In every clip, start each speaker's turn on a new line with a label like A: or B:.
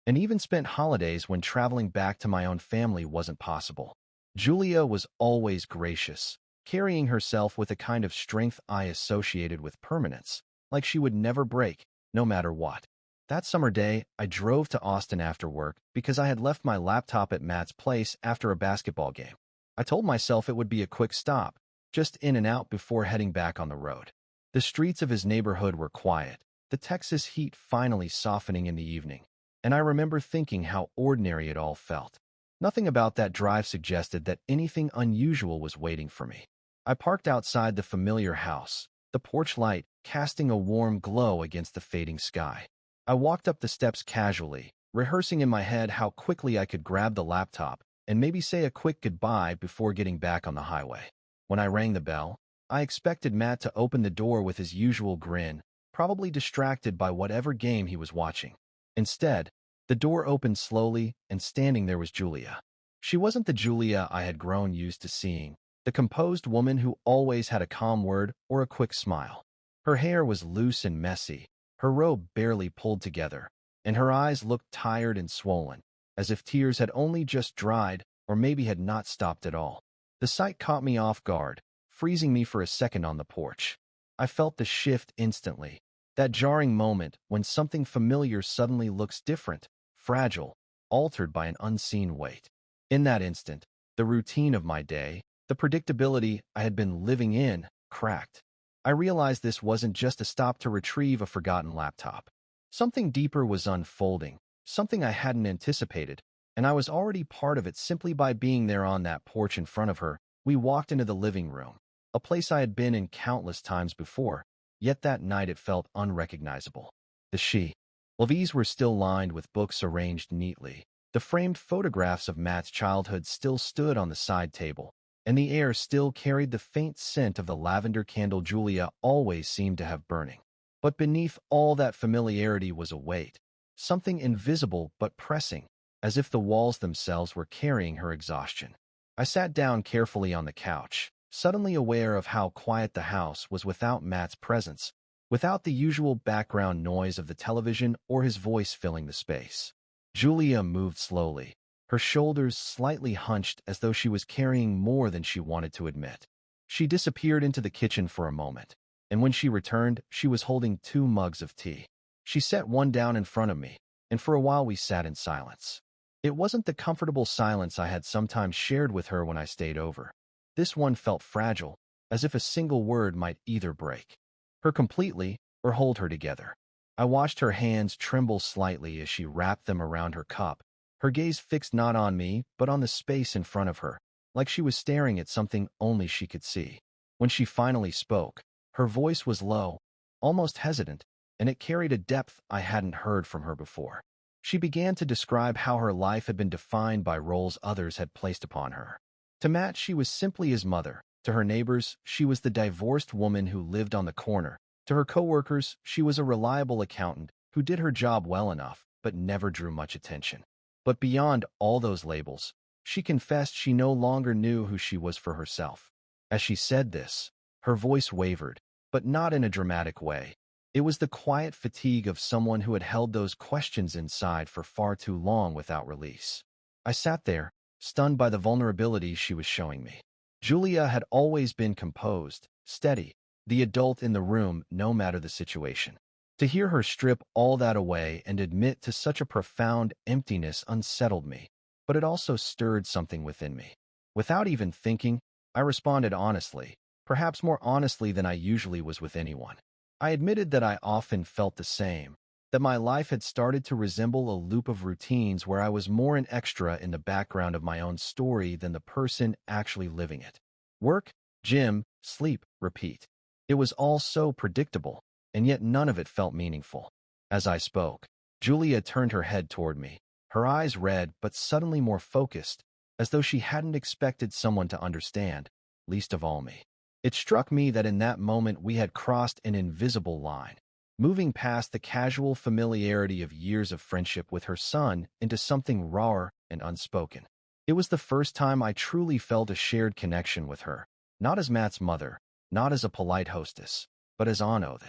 A: and even spent holidays when traveling back to my own family wasn't possible. Julia was always gracious, carrying herself with a kind of strength I associated with permanence, like she would never break, no matter what. That summer day, I drove to Austin after work because I had left my laptop at Matt's place after a basketball game. I told myself it would be a quick stop, just in and out before heading back on the road. The streets of his neighborhood were quiet, the Texas heat finally softening in the evening, and I remember thinking how ordinary it all felt. Nothing about that drive suggested that anything unusual was waiting for me. I parked outside the familiar house, the porch light casting a warm glow against the fading sky. I walked up the steps casually, rehearsing in my head how quickly I could grab the laptop and maybe say a quick goodbye before getting back on the highway. When I rang the bell, I expected Matt to open the door with his usual grin, probably distracted by whatever game he was watching. Instead, the door opened slowly, and standing there was Julia. She wasn't the Julia I had grown used to seeing, the composed woman who always had a calm word or a quick smile. Her hair was loose and messy, her robe barely pulled together, and her eyes looked tired and swollen, as if tears had only just dried or maybe had not stopped at all. The sight caught me off guard, freezing me for a second on the porch. I felt the shift instantly, that jarring moment when something familiar suddenly looks different, fragile, altered by an unseen weight. In that instant, the routine of my day, the predictability I had been living in, cracked. I realized this wasn't just a stop to retrieve a forgotten laptop. Something deeper was unfolding, something I hadn't anticipated, and I was already part of it simply by being there on that porch in front of her. We walked into the living room, a place I had been in countless times before, yet that night it felt unrecognizable. The shelves were still lined with books arranged neatly. The framed photographs of Matt's childhood still stood on the side table, and the air still carried the faint scent of the lavender candle Julia always seemed to have burning. But beneath all that familiarity was a weight, something invisible but pressing, as if the walls themselves were carrying her exhaustion. I sat down carefully on the couch, suddenly aware of how quiet the house was without Matt's presence, without the usual background noise of the television or his voice filling the space. Julia moved slowly, her shoulders slightly hunched as though she was carrying more than she wanted to admit. She disappeared into the kitchen for a moment, and when she returned, she was holding 2 mugs of tea. She set one down in front of me, and for a while we sat in silence. It wasn't the comfortable silence I had sometimes shared with her when I stayed over. This one felt fragile, as if a single word might either break her completely or hold her together. I watched her hands tremble slightly as she wrapped them around her cup, her gaze fixed not on me, but on the space in front of her, like she was staring at something only she could see. When she finally spoke, her voice was low, almost hesitant, and it carried a depth I hadn't heard from her before. She began to describe how her life had been defined by roles others had placed upon her. To Matt, she was simply his mother. To her neighbors, she was the divorced woman who lived on the corner. To her coworkers, she was a reliable accountant who did her job well enough, but never drew much attention. But beyond all those labels, she confessed she no longer knew who she was for herself. As she said this, her voice wavered, but not in a dramatic way. It was the quiet fatigue of someone who had held those questions inside for far too long without release. I sat there, stunned by the vulnerability she was showing me. Julia had always been composed, steady, the adult in the room no matter the situation. To hear her strip all that away and admit to such a profound emptiness unsettled me, but it also stirred something within me. Without even thinking, I responded honestly, perhaps more honestly than I usually was with anyone. I admitted that I often felt the same, that my life had started to resemble a loop of routines where I was more an extra in the background of my own story than the person actually living it. Work, gym, sleep, repeat. It was all so predictable, and yet none of it felt meaningful. As I spoke, Julia turned her head toward me, her eyes red but suddenly more focused, as though she hadn't expected someone to understand, least of all me. It struck me that in that moment we had crossed an invisible line, moving past the casual familiarity of years of friendship with her son into something rawer and unspoken. It was the first time I truly felt a shared connection with her, not as Matt's mother, not as a polite hostess, but as Anode,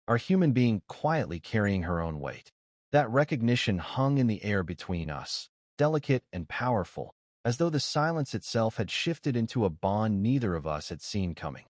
A: our human being quietly carrying her own weight. That recognition hung in the air between us, delicate and powerful, as though the silence itself had shifted into a bond neither of us had seen coming.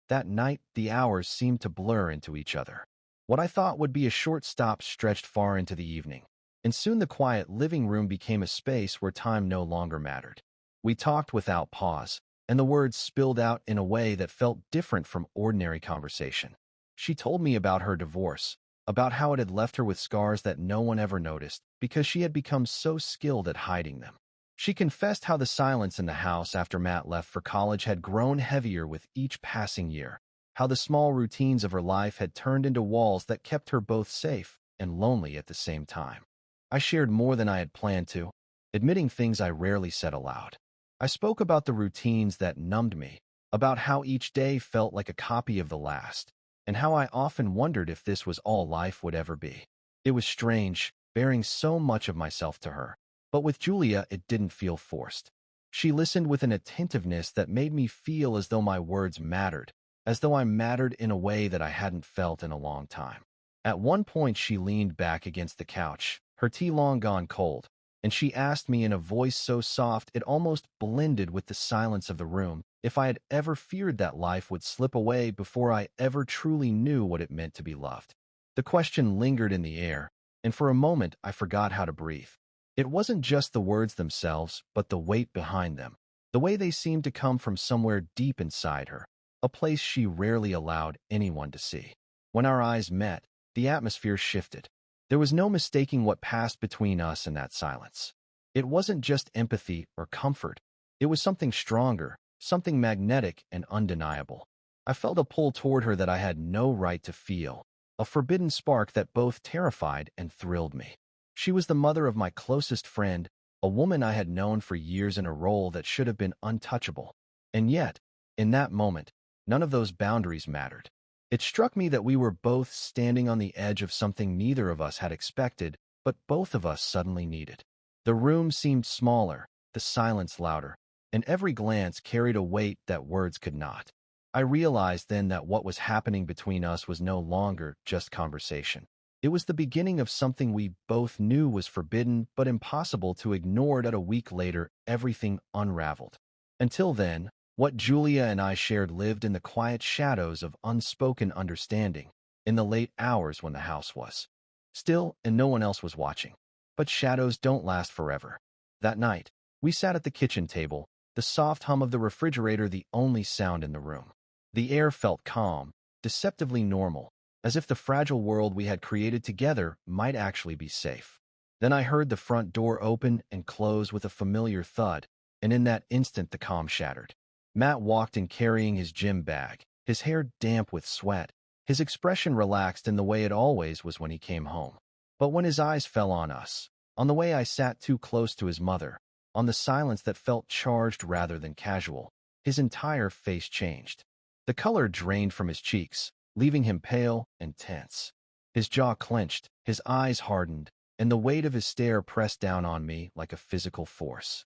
A: That night, the hours seemed to blur into each other. What I thought would be a short stop stretched far into the evening, and soon the quiet living room became a space where time no longer mattered. We talked without pause, and the words spilled out in a way that felt different from ordinary conversation. She told me about her divorce, about how it had left her with scars that no one ever noticed because she had become so skilled at hiding them. She confessed how the silence in the house after Matt left for college had grown heavier with each passing year, how the small routines of her life had turned into walls that kept her both safe and lonely at the same time. I shared more than I had planned to, admitting things I rarely said aloud. I spoke about the routines that numbed me, about how each day felt like a copy of the last, and how I often wondered if this was all life would ever be. It was strange, bearing so much of myself to her, but with Julia it didn't feel forced. She listened with an attentiveness that made me feel as though my words mattered, as though I mattered in a way that I hadn't felt in a long time. At one point she leaned back against the couch, her tea long gone cold, and she asked me in a voice so soft it almost blended with the silence of the room if I had ever feared that life would slip away before I ever truly knew what it meant to be loved. The question lingered in the air, and for a moment I forgot how to breathe. It wasn't just the words themselves, but the weight behind them, the way they seemed to come from somewhere deep inside her, a place she rarely allowed anyone to see. When our eyes met, the atmosphere shifted. There was no mistaking what passed between us in that silence. It wasn't just empathy or comfort. It was something stronger, something magnetic and undeniable. I felt a pull toward her that I had no right to feel, a forbidden spark that both terrified and thrilled me. She was the mother of my closest friend, a woman I had known for years in a role that should have been untouchable. And yet, in that moment, none of those boundaries mattered. It struck me that we were both standing on the edge of something neither of us had expected, but both of us suddenly needed. The room seemed smaller, the silence louder, and every glance carried a weight that words could not. I realized then that what was happening between us was no longer just conversation. It was the beginning of something we both knew was forbidden but impossible to ignore. At a week later, everything unraveled. Until then, what Julia and I shared lived in the quiet shadows of unspoken understanding, in the late hours when the house was still and no one else was watching. But shadows don't last forever. That night, we sat at the kitchen table, the soft hum of the refrigerator the only sound in the room. The air felt calm, deceptively normal, as if the fragile world we had created together might actually be safe. Then I heard the front door open and close with a familiar thud, and in that instant the calm shattered. Matt walked in carrying his gym bag, his hair damp with sweat, his expression relaxed in the way it always was when he came home. But when his eyes fell on us, on the way I sat too close to his mother, on the silence that felt charged rather than casual, his entire face changed. The color drained from his cheeks, leaving him pale and tense. His jaw clenched, his eyes hardened, and the weight of his stare pressed down on me like a physical force.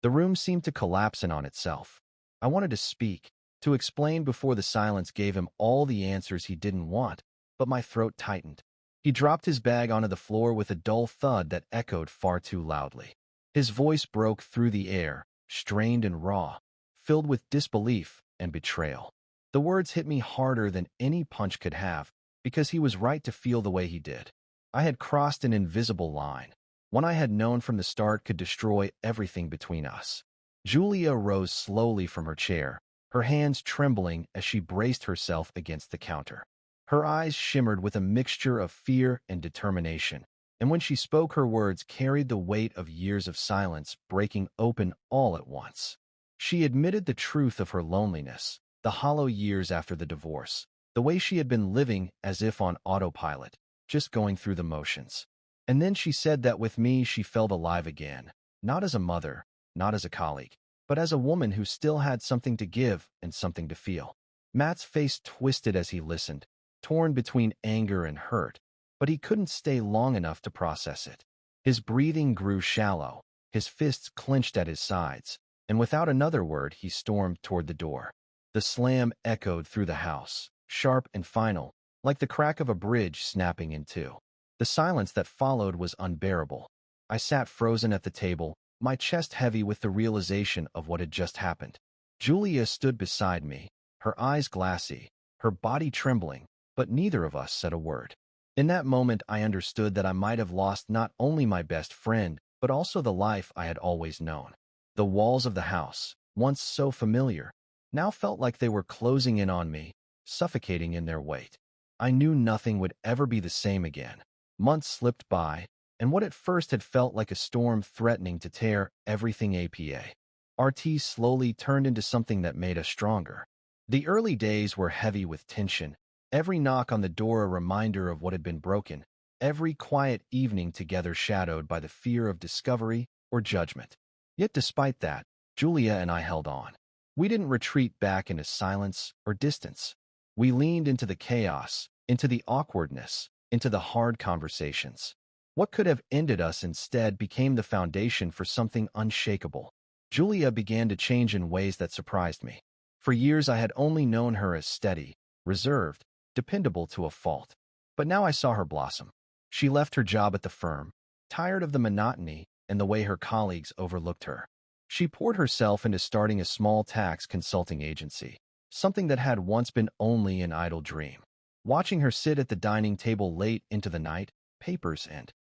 A: The room seemed to collapse in on itself. I wanted to speak, to explain before the silence gave him all the answers he didn't want, but my throat tightened. He dropped his bag onto the floor with a dull thud that echoed far too loudly. His voice broke through the air, strained and raw, filled with disbelief and betrayal. The words hit me harder than any punch could have, because he was right to feel the way he did. I had crossed an invisible line, one I had known from the start could destroy everything between us. Julia rose slowly from her chair, her hands trembling as she braced herself against the counter. Her eyes shimmered with a mixture of fear and determination, and when she spoke her words carried the weight of years of silence breaking open all at once. She admitted the truth of her loneliness, the hollow years after the divorce, the way she had been living as if on autopilot, just going through the motions. And then she said that with me she felt alive again, not as a mother, not as a colleague, but as a woman who still had something to give and something to feel. Matt's face twisted as he listened, torn between anger and hurt, but he couldn't stay long enough to process it. His breathing grew shallow, his fists clenched at his sides, and without another word he stormed toward the door. The slam echoed through the house, sharp and final, like the crack of a bridge snapping in two. The silence that followed was unbearable. I sat frozen at the table, my chest heavy with the realization of what had just happened. Julia stood beside me, her eyes glassy, her body trembling, but neither of us said a word. In that moment, I understood that I might have lost not only my best friend, but also the life I had always known. The walls of the house, once so familiar, now felt like they were closing in on me, suffocating in their weight. I knew nothing would ever be the same again. Months slipped by, and what at first had felt like a storm threatening to tear everything apart. Our tea slowly turned into something that made us stronger. The early days were heavy with tension, every knock on the door a reminder of what had been broken, every quiet evening together shadowed by the fear of discovery or judgment. Yet despite that, Julia and I held on. We didn't retreat back into silence or distance. We leaned into the chaos, into the awkwardness, into the hard conversations. What could have ended us instead became the foundation for something unshakable. Julia began to change in ways that surprised me. For years I had only known her as steady, reserved, dependable to a fault. But now I saw her blossom. She left her job at the firm, tired of the monotony and the way her colleagues overlooked her. She poured herself into starting a small tax consulting agency, something that had once been only an idle dream. Watching her sit at the dining table late into the night, papers and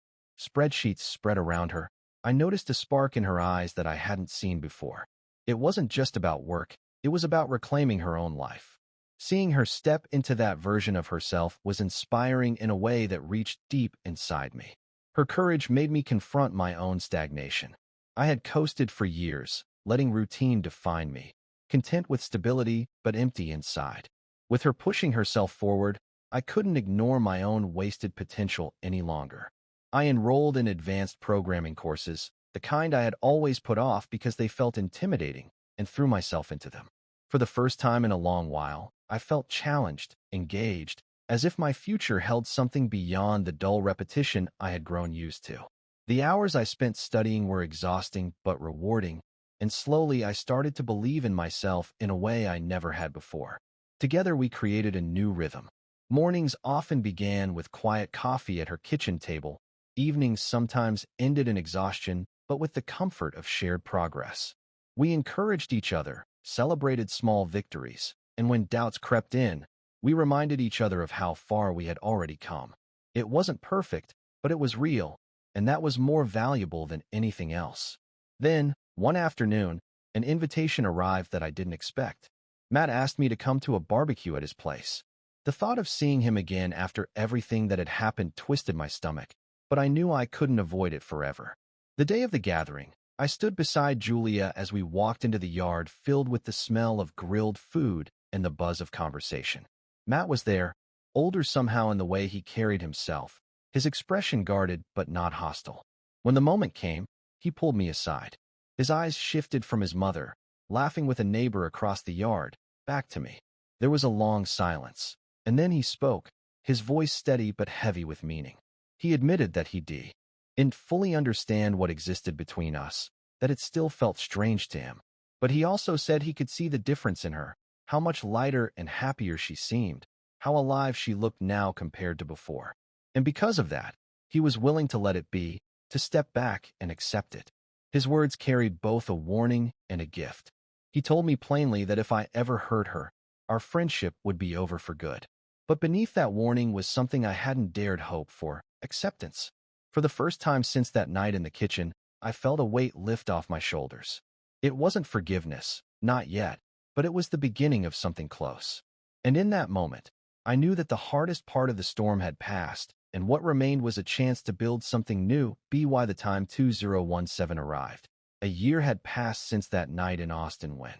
A: spreadsheets spread around her, I noticed a spark in her eyes that I hadn't seen before. It wasn't just about work, it was about reclaiming her own life. Seeing her step into that version of herself was inspiring in a way that reached deep inside me. Her courage made me confront my own stagnation. I had coasted for years, letting routine define me, content with stability but empty inside. With her pushing herself forward, I couldn't ignore my own wasted potential any longer. I enrolled in advanced programming courses, the kind I had always put off because they felt intimidating, and threw myself into them. For the first time in a long while, I felt challenged, engaged, as if my future held something beyond the dull repetition I had grown used to. The hours I spent studying were exhausting but rewarding, and slowly I started to believe in myself in a way I never had before. Together we created a new rhythm. Mornings often began with quiet coffee at her kitchen table. Evenings sometimes ended in exhaustion, but with the comfort of shared progress. We encouraged each other, celebrated small victories, and when doubts crept in, we reminded each other of how far we had already come. It wasn't perfect, but it was real, and that was more valuable than anything else. Then, one afternoon, an invitation arrived that I didn't expect. Matt asked me to come to a barbecue at his place. The thought of seeing him again after everything that had happened twisted my stomach, but I knew I couldn't avoid it forever. The day of the gathering, I stood beside Julia as we walked into the yard filled with the smell of grilled food and the buzz of conversation. Matt was there, older somehow in the way he carried himself, his expression guarded but not hostile. When the moment came, he pulled me aside. His eyes shifted from his mother, laughing with a neighbor across the yard, back to me. There was a long silence, and then he spoke, his voice steady but heavy with meaning. He admitted that he didn't fully understand what existed between us, that it still felt strange to him. But he also said he could see the difference in her, how much lighter and happier she seemed, how alive she looked now compared to before. And because of that, he was willing to let it be, to step back and accept it. His words carried both a warning and a gift. He told me plainly that if I ever hurt her, our friendship would be over for good. But beneath that warning was something I hadn't dared hope for: acceptance. For the first time since that night in the kitchen, I felt a weight lift off my shoulders. It wasn't forgiveness, not yet, but it was the beginning of something close. And in that moment, I knew that the hardest part of the storm had passed, and what remained was a chance to build something new. By the time 2017 arrived, a year had passed since that night in Austin when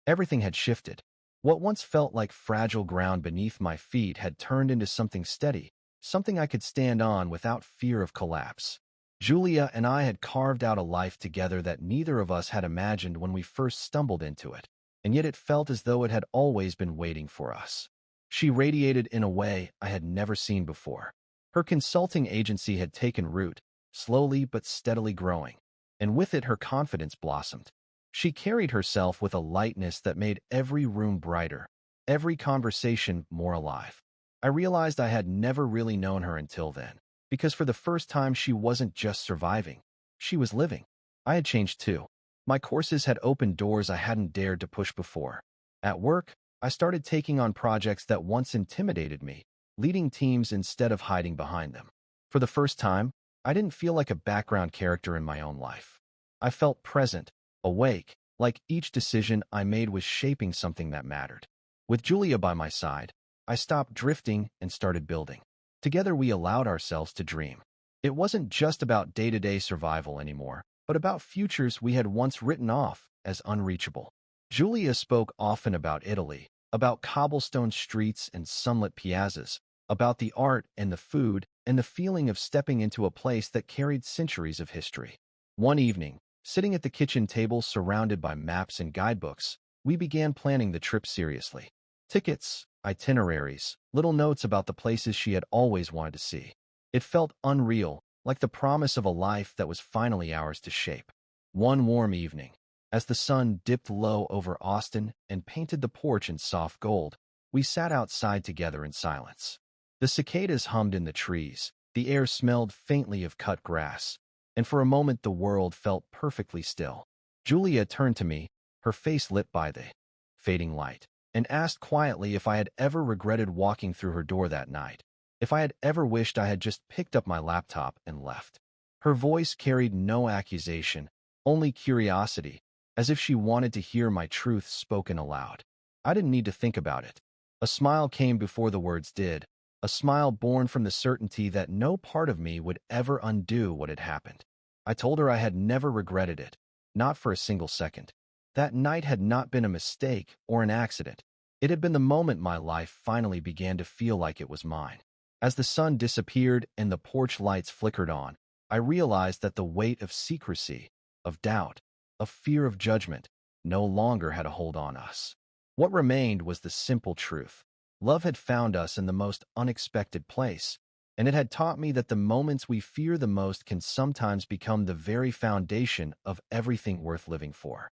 A: everything had shifted. What once felt like fragile ground beneath my feet had turned into something steady, something I could stand on without fear of collapse. Julia and I had carved out a life together that neither of us had imagined when we first stumbled into it, and yet it felt as though it had always been waiting for us. She radiated in a way I had never seen before. Her consulting agency had taken root, slowly but steadily growing, and with it her confidence blossomed. She carried herself with a lightness that made every room brighter, every conversation more alive. I realized I had never really known her until then, because for the first time she wasn't just surviving, she was living. I had changed too. My courses had opened doors I hadn't dared to push before. At work, I started taking on projects that once intimidated me, leading teams instead of hiding behind them. For the first time, I didn't feel like a background character in my own life. I felt present, awake, like each decision I made was shaping something that mattered. With Julia by my side, I stopped drifting and started building. Together we allowed ourselves to dream. It wasn't just about day-to-day survival anymore, but about futures we had once written off as unreachable. Julia spoke often about Italy, about cobblestone streets and sunlit piazzas, about the art and the food and the feeling of stepping into a place that carried centuries of history. One evening, sitting at the kitchen table surrounded by maps and guidebooks, we began planning the trip seriously. Tickets, itineraries, little notes about the places she had always wanted to see. It felt unreal, like the promise of a life that was finally ours to shape. One warm evening, as the sun dipped low over Austin and painted the porch in soft gold, we sat outside together in silence. The cicadas hummed in the trees, the air smelled faintly of cut grass, and for a moment the world felt perfectly still. Julia turned to me, her face lit by the fading light, and asked quietly if I had ever regretted walking through her door that night, if I had ever wished I had just picked up my laptop and left. Her voice carried no accusation, only curiosity, as if she wanted to hear my truth spoken aloud. I didn't need to think about it. A smile came before the words did, a smile born from the certainty that no part of me would ever undo what had happened. I told her I had never regretted it, not for a single second. That night had not been a mistake or an accident. It had been the moment my life finally began to feel like it was mine. As the sun disappeared and the porch lights flickered on, I realized that the weight of secrecy, of doubt, of fear of judgment, no longer had a hold on us. What remained was the simple truth. Love had found us in the most unexpected place, and it had taught me that the moments we fear the most can sometimes become the very foundation of everything worth living for.